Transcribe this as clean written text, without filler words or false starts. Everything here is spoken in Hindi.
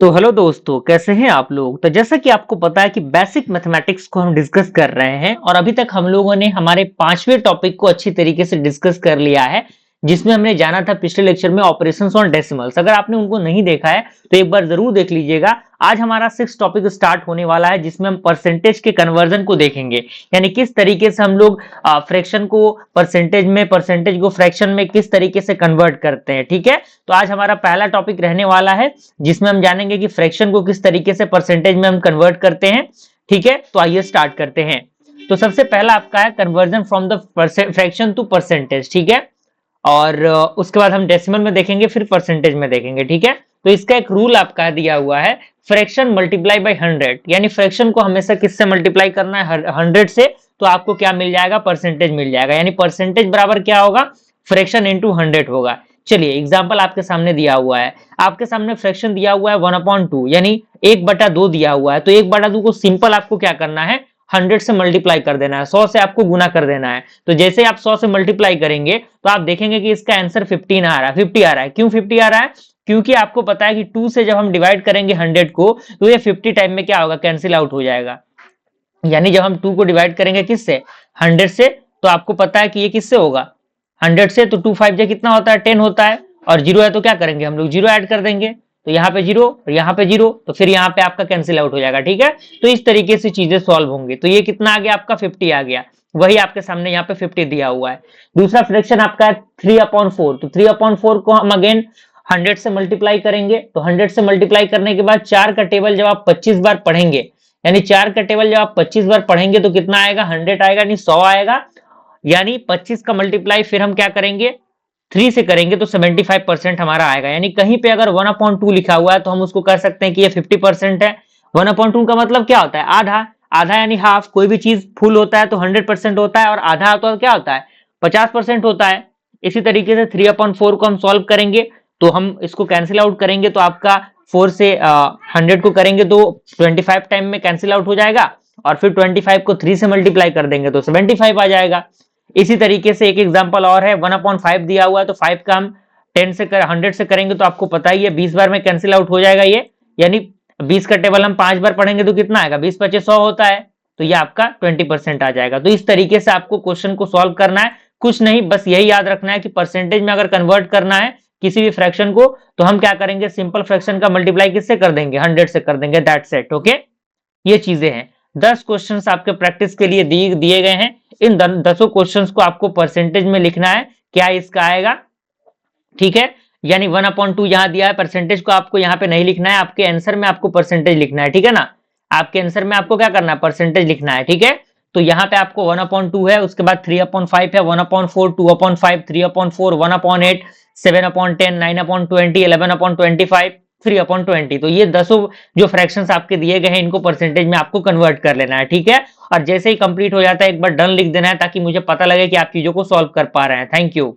तो हेलो दोस्तों, कैसे हैं आप लोग। तो जैसा कि आपको पता है कि बेसिक मैथमेटिक्स को हम डिस्कस कर रहे हैं और अभी तक हम लोगों ने हमारे पांचवें टॉपिक को अच्छी तरीके से डिस्कस कर लिया है, जिसमें हमने जाना था पिछले लेक्चर में ऑपरेशंस ऑन डेसिमल्स। अगर आपने उनको नहीं देखा है तो एक बार जरूर देख लीजिएगा। आज हमारा 6 टॉपिक स्टार्ट होने वाला है, जिसमें हम परसेंटेज के कन्वर्जन को देखेंगे, यानी किस तरीके से हम लोग फ्रैक्शन को परसेंटेज में, परसेंटेज को फ्रैक्शन में किस तरीके से कन्वर्ट करते हैं। ठीक है, तो आज हमारा पहला टॉपिक रहने वाला है, जिसमें हम जानेंगे कि फ्रैक्शन को किस तरीके से परसेंटेज में हम कन्वर्ट करते हैं। ठीक है, तो आइए स्टार्ट करते हैं। तो सबसे पहला आपका है conversion from the fraction to percentage. ठीक है, और उसके बाद हम डेसिमल में देखेंगे, फिर परसेंटेज में देखेंगे। ठीक है, तो इसका एक रूल आपका दिया हुआ है, फ्रैक्शन मल्टीप्लाई बाय 100, यानी फ्रैक्शन को हमेशा किससे मल्टीप्लाई करना है, 100 से, तो आपको क्या मिल जाएगा, परसेंटेज मिल जाएगा। यानी परसेंटेज बराबर क्या होगा, फ्रैक्शन इंटू 100 होगा। चलिए एग्जाम्पल आपके सामने दिया हुआ है, आपके सामने फ्रैक्शन दिया हुआ है 1/2, यानी 1/2 दिया हुआ है। तो 1/2 को सिंपल आपको क्या करना है, 100 से मल्टीप्लाई कर देना है, 100 से आपको गुना कर देना है। तो जैसे आप 100 से मल्टीप्लाई करेंगे तो आप देखेंगे कि इसका आंसर 15 आ रहा है, 50 आ रहा है। क्यों 50 आ रहा है, क्योंकि आपको पता है कि 2 से जब हम डिवाइड करेंगे 100 को, तो ये 50 टाइम में क्या होगा, कैंसिल आउट हो जाएगा। यानी जब हम 2 को डिवाइड करेंगे किससे, 100 से, तो आपको पता है कि ये किससे होगा, 100 से। तो 2 5 जा कितना होता है, 10 होता है, और जीरो है तो क्या करेंगे हम लोग, जीरो ऐड कर देंगे। तो यहाँ पे जीरो और यहाँ पे जीरो, तो फिर यहाँ पे आपका कैंसिल आउट हो जाएगा। ठीक है, तो इस तरीके से चीजें सॉल्व होंगी। तो ये कितना आ गया आपका, 50 आ गया। वही आपके सामने यहाँ पे 50 दिया हुआ है। दूसरा फ्रैक्शन आपका है 3/4। तो 3/4 को हम अगेन 100 से मल्टीप्लाई करेंगे। तो 100 से मल्टीप्लाई करने के बाद 4 का टेबल जब आप 25 बार पढ़ेंगे, यानी 4 का टेबल जब आप 25 बार पढ़ेंगे तो कितना आएगा, 100 आएगा, यानी 100 आएगा। यानी 25 का मल्टीप्लाई फिर हम क्या करेंगे, 3 से करेंगे, तो 75% हमारा आएगा। यानी कहीं पे अगर 1/2 लिखा हुआ है तो हम उसको कह सकते हैं कि ये 50% है। 1/2 का मतलब क्या होता है, आधा। आधा यानी हाफ। कोई भी चीज फुल होता है तो 100% होता है, और आधा तो क्या होता है, 50% होता है। इसी तरीके से 3/4 को हम सॉल्व करेंगे, तो हम इसको कैंसिल आउट करेंगे, तो आपका 4 से 100 को करेंगे तो 25 टाइम में कैंसिल आउट हो जाएगा, और फिर 25 को 3 से मल्टीप्लाई कर देंगे तो 75 आ जाएगा। इसी तरीके से एक एग्जांपल और है, 1/5 दिया हुआ है, तो 5 का हम 100 से करेंगे तो आपको पता ही है 20 बार में कैंसिल आउट हो जाएगा ये। यानी 20 का टेबल हम 5 बार पढ़ेंगे तो कितना आएगा, 20 25 100 होता है, तो ये आपका 20% आ जाएगा। तो इस तरीके से आपको क्वेश्चन को सॉल्व करना है, कुछ नहीं, बस यही याद रखना है कि परसेंटेज में अगर कन्वर्ट करना है किसी भी फ्रैक्शन को, तो हम क्या करेंगे, सिंपल फ्रैक्शन का मल्टीप्लाई किससे कर देंगे, 100 से कर देंगे, दैट्स इट। ओके, ये चीजें हैं। 10 क्वेश्चंस आपके प्रैक्टिस के लिए दिए गए हैं। इन 10 क्वेश्चंस को आपको परसेंटेज में लिखना है, क्या इसका आएगा। ठीक है, यानी 1/2 यहां दिया है, परसेंटेज को आपको यहाँ पे नहीं लिखना है, आपके आंसर में आपको परसेंटेज लिखना है। ठीक है ना, आपके आंसर में आपको क्या करना है, परसेंटेज लिखना है। ठीक है, तो यहाँ पे आपको 1/2 है, उसके बाद 3/5 है, 1/4, 2/5, 3/4, 1/8, 7/10, 9/20, 11/25, 3/20। तो ये 10 जो फ्रैक्शंस आपके दिए गए हैं, इनको परसेंटेज में आपको कन्वर्ट कर लेना है। ठीक है, और जैसे ही कंप्लीट हो जाता है एक बार डन लिख देना है, ताकि मुझे पता लगे कि आप चीजों को सॉल्व कर पा रहे हैं। Thank you.